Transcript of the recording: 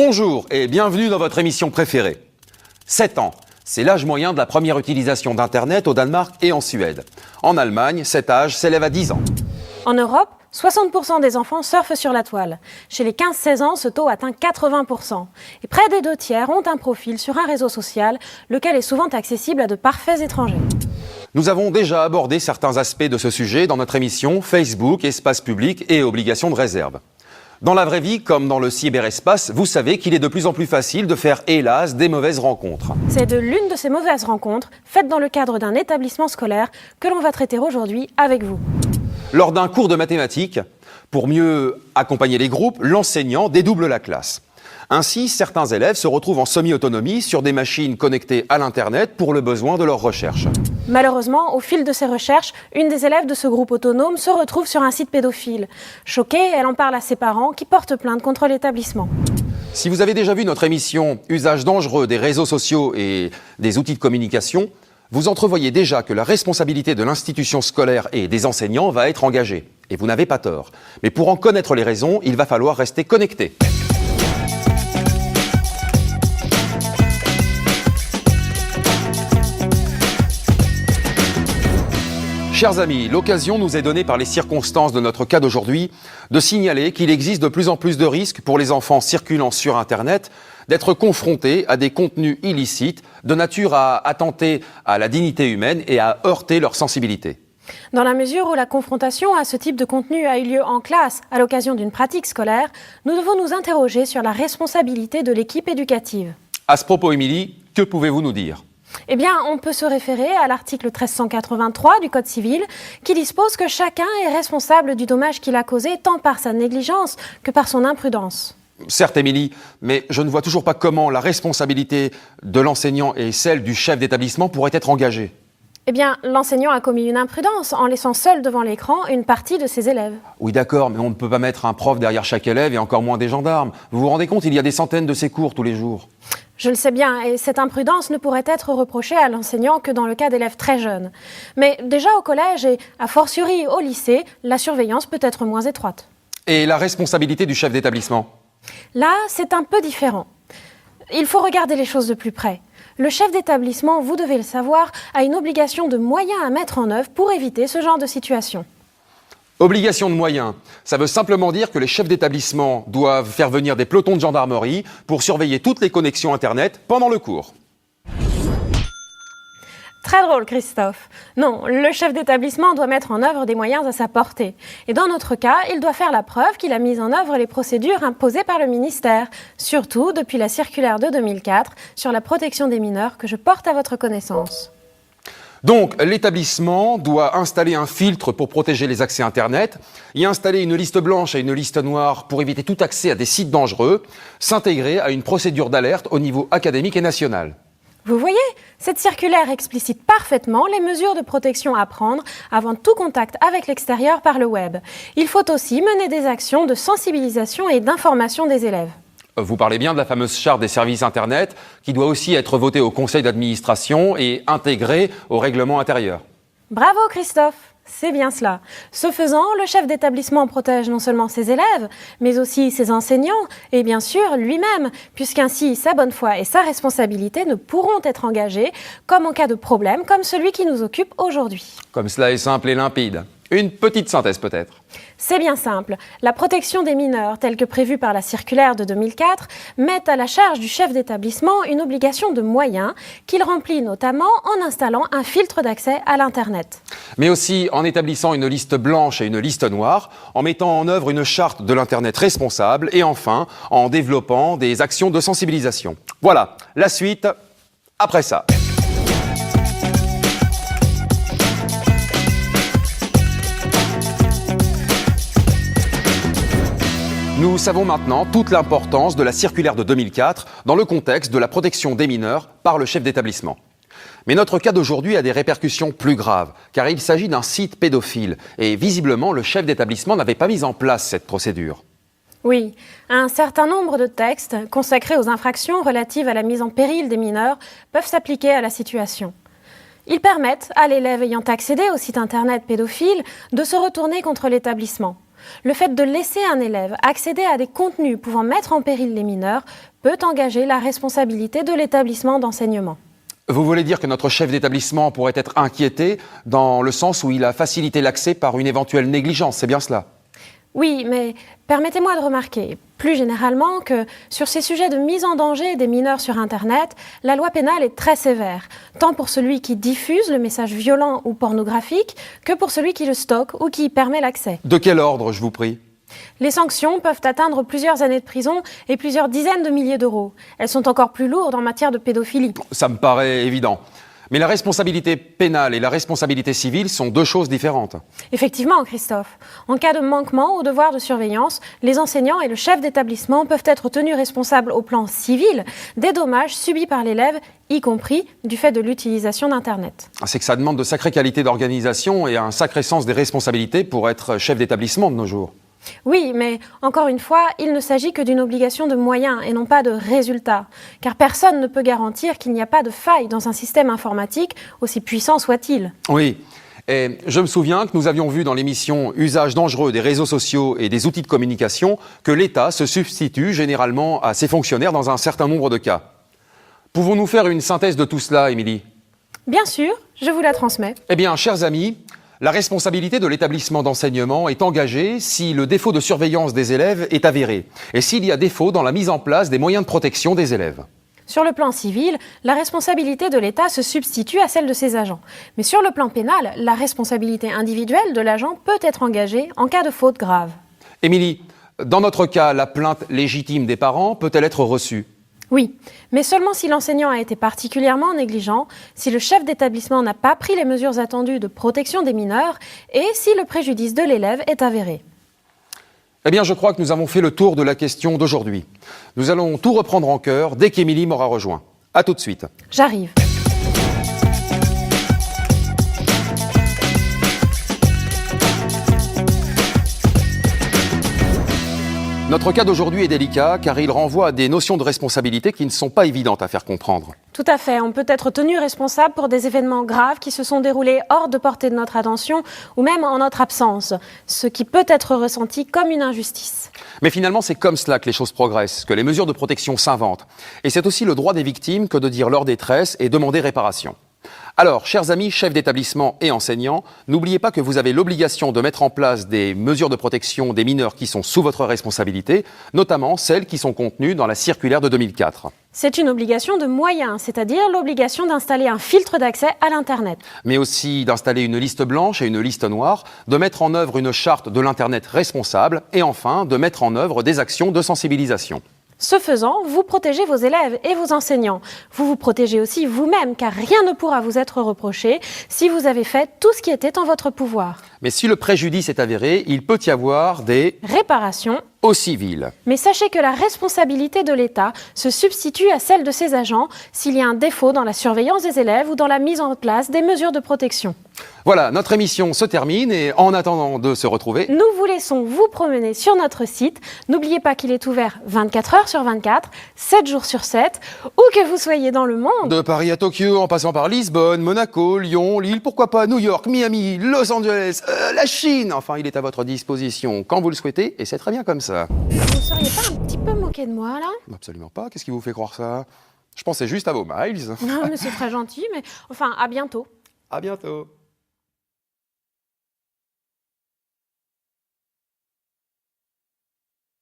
Bonjour et bienvenue dans votre émission préférée. 7 ans, c'est l'âge moyen de la première utilisation d'Internet au Danemark et en Suède. En Allemagne, cet âge s'élève à 10 ans. En Europe, 60% des enfants surfent sur la toile. Chez les 15-16 ans, ce taux atteint 80%. Et près des 2/3 ont un profil sur un réseau social, lequel est souvent accessible à de parfaits étrangers. Nous avons déjà abordé certains aspects de ce sujet dans notre émission Facebook, espace public et obligations de réserve. Dans la vraie vie, comme dans le cyberespace, vous savez qu'il est de plus en plus facile de faire, hélas, des mauvaises rencontres. C'est de l'une de ces mauvaises rencontres, faites dans le cadre d'un établissement scolaire, que l'on va traiter aujourd'hui avec vous. Lors d'un cours de mathématiques, pour mieux accompagner les groupes, l'enseignant dédouble la classe. Ainsi, certains élèves se retrouvent en semi-autonomie sur des machines connectées à l'Internet pour le besoin de leurs recherches. Malheureusement, au fil de ses recherches, une des élèves de ce groupe autonome se retrouve sur un site pédophile. Choquée, elle en parle à ses parents qui portent plainte contre l'établissement. Si vous avez déjà vu notre émission « Usage dangereux des réseaux sociaux et des outils de communication », vous entrevoyez déjà que la responsabilité de l'institution scolaire et des enseignants va être engagée. Et vous n'avez pas tort. Mais pour en connaître les raisons, il va falloir rester connecté. Chers amis, l'occasion nous est donnée par les circonstances de notre cas d'aujourd'hui de signaler qu'il existe de plus en plus de risques pour les enfants circulant sur Internet d'être confrontés à des contenus illicites de nature à attenter à la dignité humaine et à heurter leur sensibilité. Dans la mesure où la confrontation à ce type de contenu a eu lieu en classe à l'occasion d'une pratique scolaire, nous devons nous interroger sur la responsabilité de l'équipe éducative. À ce propos, Émilie, que pouvez-vous nous dire ? Eh bien, on peut se référer à l'article 1383 du Code civil qui dispose que chacun est responsable du dommage qu'il a causé tant par sa négligence que par son imprudence. Certes, Émilie, mais je ne vois toujours pas comment la responsabilité de l'enseignant et celle du chef d'établissement pourraient être engagées. Eh bien, l'enseignant a commis une imprudence en laissant seul devant l'écran une partie de ses élèves. Oui, d'accord, mais on ne peut pas mettre un prof derrière chaque élève et encore moins des gendarmes. Vous vous rendez compte, il y a des centaines de ces cours tous les jours. Je le sais bien, et cette imprudence ne pourrait être reprochée à l'enseignant que dans le cas d'élèves très jeunes. Mais déjà au collège et a fortiori au lycée, la surveillance peut être moins étroite. Et la responsabilité du chef d'établissement ? Là, c'est un peu différent. Il faut regarder les choses de plus près. Le chef d'établissement, vous devez le savoir, a une obligation de moyens à mettre en œuvre pour éviter ce genre de situation. Obligation de moyens, ça veut simplement dire que les chefs d'établissement doivent faire venir des pelotons de gendarmerie pour surveiller toutes les connexions Internet pendant le cours. Très drôle, Christophe. Non, le chef d'établissement doit mettre en œuvre des moyens à sa portée. Et dans notre cas, il doit faire la preuve qu'il a mis en œuvre les procédures imposées par le ministère, surtout depuis la circulaire de 2004 sur la protection des mineurs que je porte à votre connaissance. Donc, l'établissement doit installer un filtre pour protéger les accès Internet, y installer une liste blanche et une liste noire pour éviter tout accès à des sites dangereux, s'intégrer à une procédure d'alerte au niveau académique et national. Vous voyez, cette circulaire explicite parfaitement les mesures de protection à prendre avant tout contact avec l'extérieur par le web. Il faut aussi mener des actions de sensibilisation et d'information des élèves. Vous parlez bien de la fameuse charte des services Internet qui doit aussi être votée au conseil d'administration et intégrée au règlement intérieur. Bravo Christophe, c'est bien cela. Ce faisant, le chef d'établissement protège non seulement ses élèves, mais aussi ses enseignants et bien sûr lui-même, puisqu'ainsi sa bonne foi et sa responsabilité ne pourront être engagées comme en cas de problème comme celui qui nous occupe aujourd'hui. Comme cela est simple et limpide. Une petite synthèse peut-être. C'est bien simple. La protection des mineurs, telle que prévue par la circulaire de 2004, met à la charge du chef d'établissement une obligation de moyens qu'il remplit notamment en installant un filtre d'accès à l'Internet. Mais aussi en établissant une liste blanche et une liste noire, en mettant en œuvre une charte de l'Internet responsable et enfin en développant des actions de sensibilisation. Voilà, la suite après ça. Nous savons maintenant toute l'importance de la circulaire de 2004 dans le contexte de la protection des mineurs par le chef d'établissement. Mais notre cas d'aujourd'hui a des répercussions plus graves, car il s'agit d'un site pédophile et visiblement le chef d'établissement n'avait pas mis en place cette procédure. Oui, un certain nombre de textes consacrés aux infractions relatives à la mise en péril des mineurs peuvent s'appliquer à la situation. Ils permettent à l'élève ayant accédé au site internet pédophile de se retourner contre l'établissement. Le fait de laisser un élève accéder à des contenus pouvant mettre en péril les mineurs peut engager la responsabilité de l'établissement d'enseignement. Vous voulez dire que notre chef d'établissement pourrait être inquiété dans le sens où il a facilité l'accès par une éventuelle négligence, c'est bien cela? Oui, mais permettez-moi de remarquer, plus généralement, que sur ces sujets de mise en danger des mineurs sur Internet, la loi pénale est très sévère, tant pour celui qui diffuse le message violent ou pornographique que pour celui qui le stocke ou qui y permet l'accès. De quel ordre, je vous prie? Les sanctions peuvent atteindre plusieurs années de prison et plusieurs dizaines de milliers d'euros. Elles sont encore plus lourdes en matière de pédophilie. Ça me paraît évident. Mais la responsabilité pénale et la responsabilité civile sont deux choses différentes. Effectivement, Christophe. En cas de manquement au devoir de surveillance, les enseignants et le chef d'établissement peuvent être tenus responsables au plan civil des dommages subis par l'élève, y compris du fait de l'utilisation d'Internet. C'est que ça demande de sacrées qualités d'organisation et un sacré sens des responsabilités pour être chef d'établissement de nos jours. Oui, mais encore une fois, il ne s'agit que d'une obligation de moyens et non pas de résultats. Car personne ne peut garantir qu'il n'y a pas de faille dans un système informatique, aussi puissant soit-il. Oui, et je me souviens que nous avions vu dans l'émission Usage dangereux des réseaux sociaux et des outils de communication que l'État se substitue généralement à ses fonctionnaires dans un certain nombre de cas. Pouvons-nous faire une synthèse de tout cela, Émilie? Bien sûr, je vous la transmets. Eh bien, chers amis, la responsabilité de l'établissement d'enseignement est engagée si le défaut de surveillance des élèves est avéré et s'il y a défaut dans la mise en place des moyens de protection des élèves. Sur le plan civil, la responsabilité de l'État se substitue à celle de ses agents. Mais sur le plan pénal, la responsabilité individuelle de l'agent peut être engagée en cas de faute grave. Émilie, dans notre cas, la plainte légitime des parents peut-elle être reçue? Oui, mais seulement si l'enseignant a été particulièrement négligent, si le chef d'établissement n'a pas pris les mesures attendues de protection des mineurs et si le préjudice de l'élève est avéré. Eh bien, je crois que nous avons fait le tour de la question d'aujourd'hui. Nous allons tout reprendre en cœur dès qu'Émilie m'aura rejoint. À tout de suite. J'arrive. Notre cas d'aujourd'hui est délicat car il renvoie à des notions de responsabilité qui ne sont pas évidentes à faire comprendre. Tout à fait, on peut être tenu responsable pour des événements graves qui se sont déroulés hors de portée de notre attention ou même en notre absence, ce qui peut être ressenti comme une injustice. Mais finalement, c'est comme cela que les choses progressent, que les mesures de protection s'inventent. Et c'est aussi le droit des victimes que de dire leur détresse et demander réparation. Alors, chers amis, chefs d'établissement et enseignants, n'oubliez pas que vous avez l'obligation de mettre en place des mesures de protection des mineurs qui sont sous votre responsabilité, notamment celles qui sont contenues dans la circulaire de 2004. C'est une obligation de moyens, c'est-à-dire l'obligation d'installer un filtre d'accès à l'Internet. Mais aussi d'installer une liste blanche et une liste noire, de mettre en œuvre une charte de l'Internet responsable et enfin de mettre en œuvre des actions de sensibilisation. Ce faisant, vous protégez vos élèves et vos enseignants. Vous vous protégez aussi vous-même, car rien ne pourra vous être reproché si vous avez fait tout ce qui était en votre pouvoir. Mais si le préjudice est avéré, il peut y avoir des Réparation. au civil. Mais sachez que la responsabilité de l'État se substitue à celle de ses agents s'il y a un défaut dans la surveillance des élèves ou dans la mise en place des mesures de protection. Voilà, notre émission se termine et en attendant de se retrouver, Nous vous laissons vous promener sur notre site. N'oubliez pas qu'il est ouvert 24 heures sur 24, 7 jours sur 7, où que vous soyez dans le monde. de Paris à Tokyo, en passant par Lisbonne, Monaco, Lyon, Lille, pourquoi pas New York, Miami, Los Angeles, la Chine. Enfin, il est à votre disposition quand vous le souhaitez et c'est très bien comme ça. Vous ne seriez pas un petit peu moqué de moi, là? Absolument pas. Qu'est-ce qui vous fait croire ça? Je pensais juste à vos miles. Non, mais c'est très gentil, mais enfin, à bientôt. À bientôt.